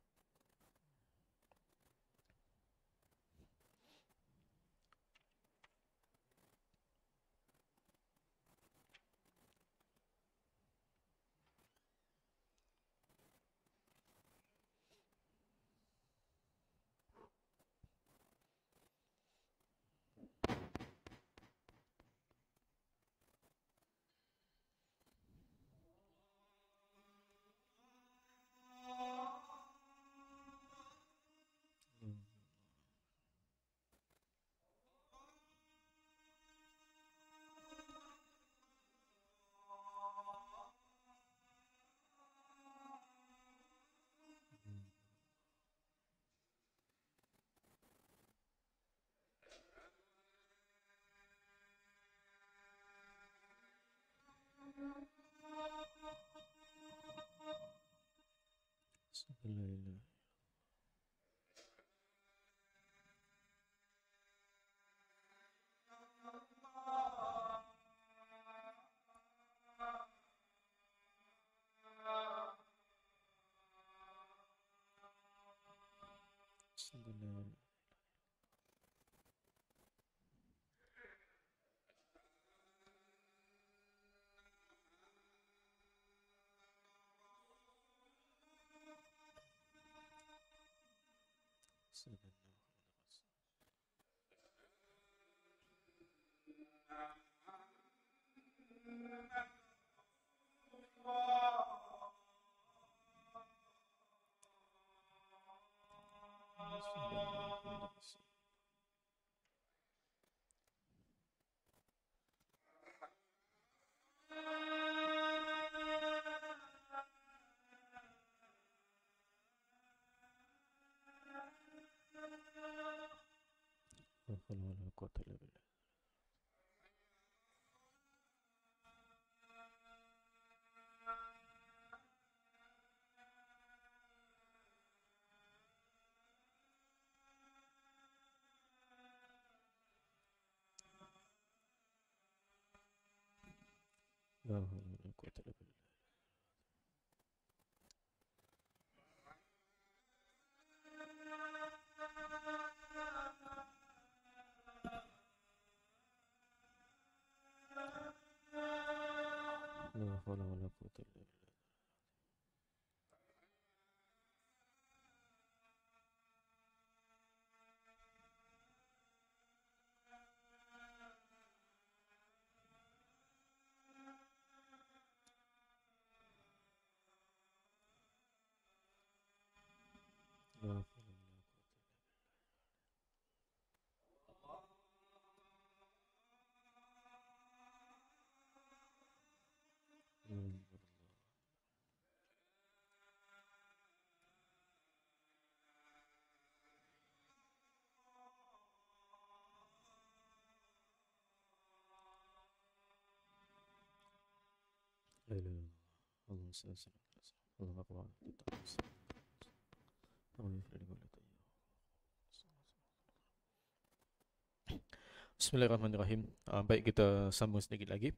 Bismillahirrahmanirrahim. Baik, kita sambung sedikit lagi.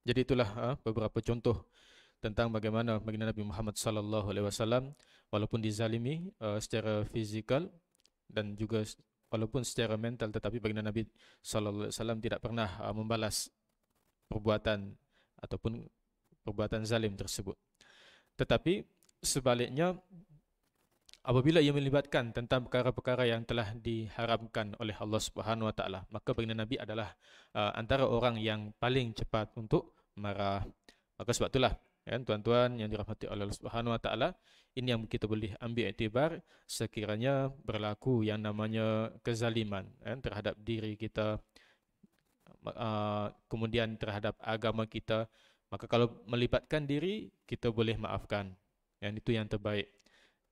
Jadi itulah beberapa contoh tentang bagaimana baginda Nabi Muhammad sallallahu alaihi wasallam walaupun dizalimi secara fizikal dan juga walaupun secara mental, tetapi baginda Nabi sallallahu alaihi wasallam tidak pernah membalas perbuatan ataupun perbuatan zalim tersebut. Tetapi sebaliknya, apabila ia melibatkan tentang perkara-perkara yang telah diharamkan oleh Allah Subhanahu wa taala, maka baginda Nabi adalah antara orang yang paling cepat untuk marah. Maka sebab itulah, kan, tuan-tuan yang dirahmati oleh Allah Subhanahu wa taala, ini yang kita boleh ambil iktibar sekiranya berlaku yang namanya kezaliman, kan, terhadap diri kita, kemudian terhadap agama kita, maka kalau melibatkan diri, kita boleh maafkan. Yang itu yang terbaik.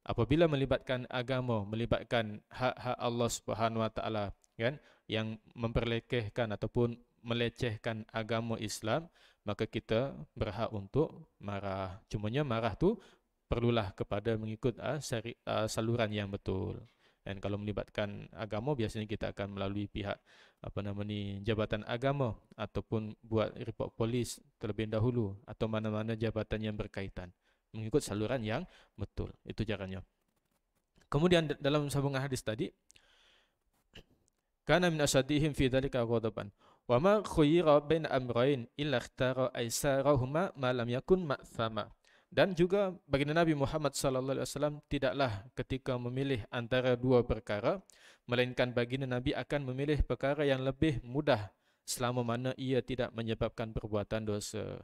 Apabila melibatkan agama, melibatkan hak-hak Allah Subhanahu wa taala, kan, yang memperlekehkan ataupun melecehkan agama Islam, maka kita berhak untuk marah. Cumanya marah tu perlulah kepada mengikut saluran yang betul. Dan kalau melibatkan agama, biasanya kita akan melalui pihak jabatan agama ataupun buat report polis terlebih dahulu atau mana-mana jabatan yang berkaitan, mengikut saluran yang betul. Itu caranya. Kemudian dalam sambungan hadis tadi, kana min asadihim fi dzalika ghadaban wa ma khuyira bain amrayn illa ikhtara aisarahuma ma lam yakun ma'thama. Dan juga baginda Nabi Muhammad sallallahu alaihi wasallam tidaklah ketika memilih antara dua perkara, melainkan baginda Nabi akan memilih perkara yang lebih mudah selama mana ia tidak menyebabkan perbuatan dosa.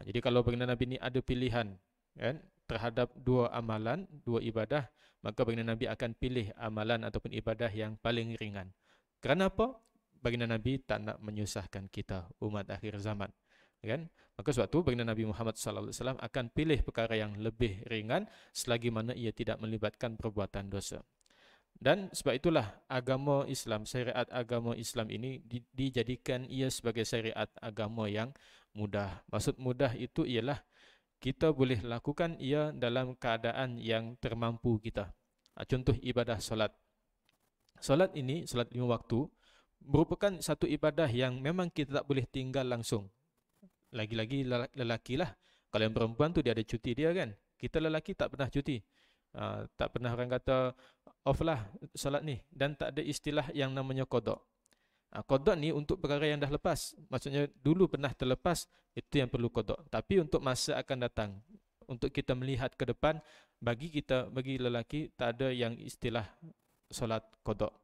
Jadi kalau baginda Nabi ini ada pilihan, kan, terhadap dua amalan, dua ibadah, maka baginda Nabi akan pilih amalan ataupun ibadah yang paling ringan. Kerana apa? Baginda Nabi tak nak menyusahkan kita umat akhir zaman, kan? Maka sebab itu baginda Nabi Muhammad sallallahu alaihi wasallam akan pilih perkara yang lebih ringan selagi mana ia tidak melibatkan perbuatan dosa. Dan sebab itulah agama Islam, syariat agama Islam ini dijadikan ia sebagai syariat agama yang mudah. Maksud mudah itu ialah kita boleh lakukan ia dalam keadaan yang termampu kita. Contoh ibadah solat. Solat ini, solat 5 waktu, merupakan satu ibadah yang memang kita tak boleh tinggal langsung. Lagi-lagi lelaki lah. Kalau yang perempuan tu dia ada cuti dia kan. Kita lelaki tak pernah cuti. Tak pernah orang kata off lah solat ni. Dan tak ada istilah yang namanya qada. Qada ni untuk perkara yang dah lepas. Maksudnya dulu pernah terlepas, itu yang perlu qada. Tapi untuk masa akan datang, untuk kita melihat ke depan, bagi kita, bagi lelaki, tak ada yang istilah solat qada.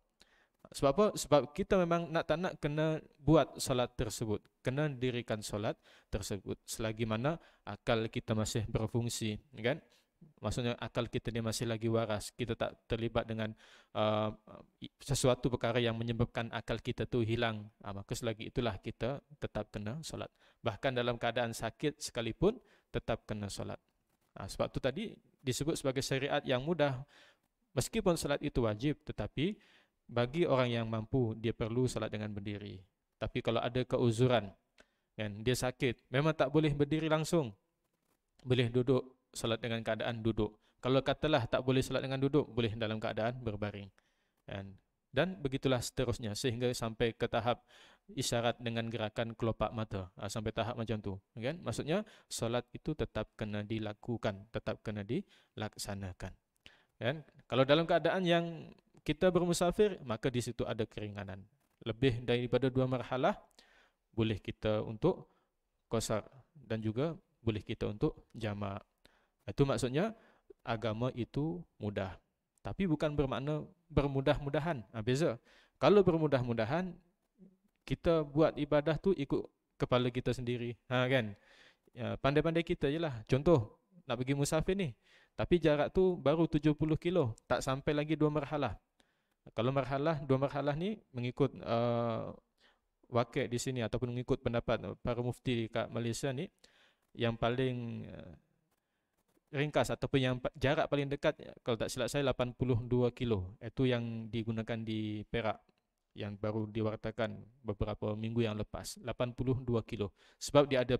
Sebab apa? Sebab kita memang nak tak nak kena buat solat tersebut. Kena dirikan solat tersebut. Selagi mana akal kita masih berfungsi. Kan? Maksudnya akal kita ni masih lagi waras. Kita tak terlibat dengan sesuatu perkara yang menyebabkan akal kita tu hilang. Maka selagi itulah kita tetap kena solat. Bahkan dalam keadaan sakit sekalipun tetap kena solat. Sebab tu tadi disebut sebagai syariat yang mudah. Meskipun solat itu wajib, tetapi bagi orang yang mampu, dia perlu salat dengan berdiri. Tapi kalau ada keuzuran, kan, dia sakit, memang tak boleh berdiri langsung. Boleh duduk, salat dengan keadaan duduk. Kalau katalah tak boleh salat dengan duduk, boleh dalam keadaan berbaring. Kan. Dan begitulah seterusnya, sehingga sampai ke tahap isyarat dengan gerakan kelopak mata. Sampai tahap macam tu. Kan. Maksudnya, salat itu tetap kena dilakukan, tetap kena dilaksanakan. Kan. Kalau dalam keadaan yang kita bermusafir, maka di situ ada keringanan. Lebih daripada 2 marhalah, boleh kita untuk qasar dan juga boleh kita untuk jamak. Itu maksudnya agama itu mudah. Tapi bukan bermakna bermudah-mudahan. Beza. Kalau bermudah-mudahan, kita buat ibadah tu ikut kepala kita sendiri. Kan? Pandai-pandai kita je lah. Contoh, nak pergi musafir ni. Tapi jarak tu baru 70 kilo. Tak sampai lagi 2 marhalah. Kalau marhalah, 2 marhalah ni mengikut wakil di sini ataupun mengikut pendapat para mufti kat Malaysia ni, yang paling ringkas ataupun yang jarak paling dekat, kalau tak silap saya 82 kilo. Itu yang digunakan di Perak, yang baru diwartakan beberapa minggu yang lepas, 82 kilo. Sebab dia ada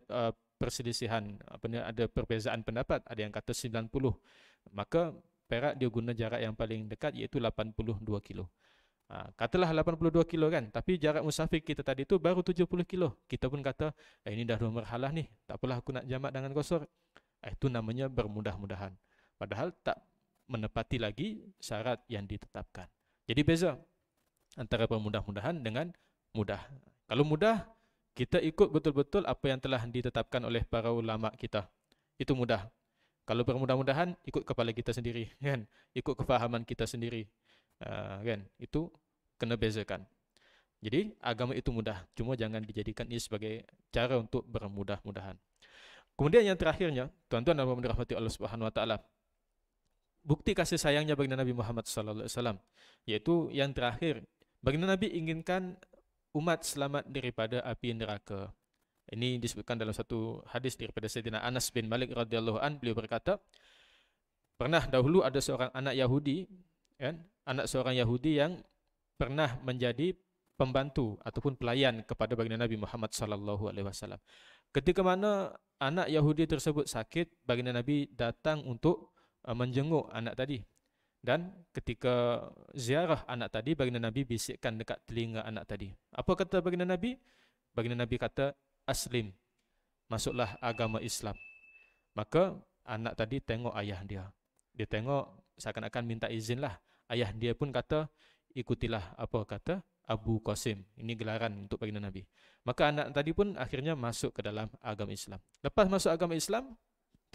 perselisihan, ada perbezaan pendapat, ada yang kata 90. Maka Perak dia guna jarak yang paling dekat, iaitu 82 kilo. Katalah 82 kilo kan, tapi jarak musafir kita tadi tu baru 70 kilo. Kita pun kata, ini dah 2 marhalah ni, tak apalah aku nak jamak dengan qasar. Itu namanya bermudah-mudahan. Padahal tak menepati lagi syarat yang ditetapkan. Jadi beza antara bermudah-mudahan dengan mudah. Kalau mudah, kita ikut betul-betul apa yang telah ditetapkan oleh para ulama kita. Itu mudah. Kalau bermudah-mudahan, ikut kepala kita sendiri, kan? Ikut kefahaman kita sendiri, kan? Itu kena bezakan. Jadi agama itu mudah, cuma jangan dijadikan ini sebagai cara untuk bermudah-mudahan. Kemudian yang terakhirnya, tuan-tuan dan puan dirahmati Allah Subhanahu Wa Taala, bukti kasih sayangnya baginda Nabi Muhammad Sallallahu Alaihi Wasallam, yaitu yang terakhir, baginda Nabi inginkan umat selamat daripada api neraka. Ini disebutkan dalam satu hadis daripada Sayyidina Anas bin Malik radhiyallahu an. Beliau berkata, pernah dahulu ada seorang anak Yahudi, kan? Anak seorang Yahudi yang pernah menjadi pembantu ataupun pelayan kepada baginda Nabi Muhammad sallallahu alaihi wasallam. Ketika mana anak Yahudi tersebut sakit, baginda Nabi datang untuk menjenguk anak tadi. Dan ketika ziarah anak tadi, baginda Nabi bisikkan dekat telinga anak tadi. Apa kata baginda Nabi? Baginda Nabi kata, aslim, masuklah agama Islam. Maka anak tadi tengok ayah dia. Dia tengok seakan-akan minta izin lah. Ayah dia pun kata, ikutilah apa kata Abu Qasim. Ini gelaran untuk baginda Nabi. Maka anak tadi pun akhirnya masuk ke dalam agama Islam. Lepas masuk agama Islam,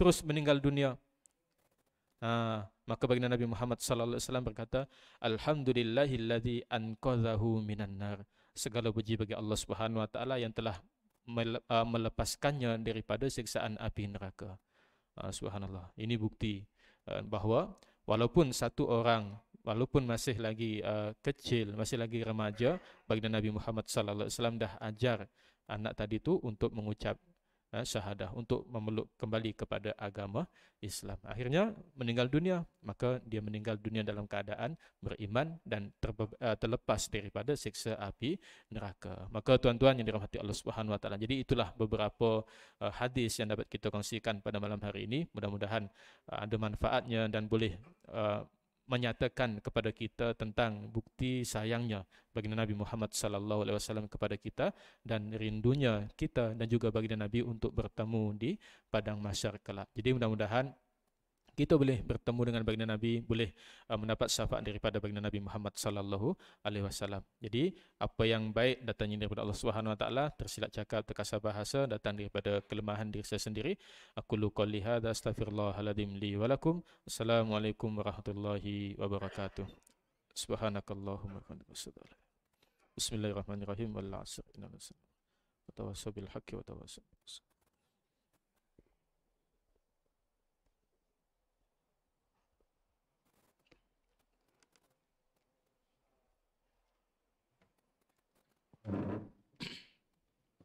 terus meninggal dunia. Maka baginda Nabi Muhammad sallallahu alaihi wasallam berkata, alhamdulillahilladzi anqadhahu minan nar. Segala puji bagi Allah Subhanahu Wa Taala yang telah melepaskannya daripada siksaan api neraka. Subhanallah. Ini bukti bahawa walaupun satu orang, walaupun masih lagi kecil, masih lagi remaja, baginda Nabi Muhammad sallallahu alaihi wasallam dah ajar anak tadi tu untuk mengucap syahadah, untuk memeluk kembali kepada agama Islam. Akhirnya meninggal dunia, maka dia meninggal dunia dalam keadaan beriman dan terlepas daripada siksa api neraka. Maka tuan-tuan yang dirahmati Allah Subhanahu Wa Taala, jadi itulah beberapa hadis yang dapat kita kongsikan pada malam hari ini. Mudah-mudahan ada manfaatnya dan boleh menyatakan kepada kita tentang bukti sayangnya baginda Nabi Muhammad sallallahu alaihi wasallam kepada kita, dan rindunya kita dan juga baginda Nabi untuk bertemu di padang mahsyar kelak. Jadi mudah-mudahan kita boleh bertemu dengan baginda Nabi, boleh mendapat syafaat daripada baginda Nabi Muhammad sallallahu alaihi wasallam. Jadi apa yang baik datangnya daripada Allah Subhanahu Wa Taala, tersilap cakap, terkasar bahasa, datang daripada kelemahan diri saya sendiri. Aku qouli hadza, astaghfirullahaladzim li wa lakum. Assalamualaikum warahmatullahi wabarakatuh. Subhanakallahumma wa bihamdika. Bismillahirrahmanirrahim. Wal 'asr. Innal insana latawassaw bil haqqi wa tawassaw bis sabr.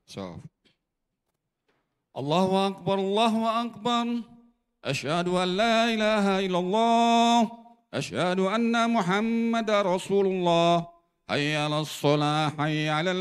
شوف الله أكبر الله أكبر أشهد أن لا إله إلا الله أشهد أن محمد رسول الله حي على الصلاة حي على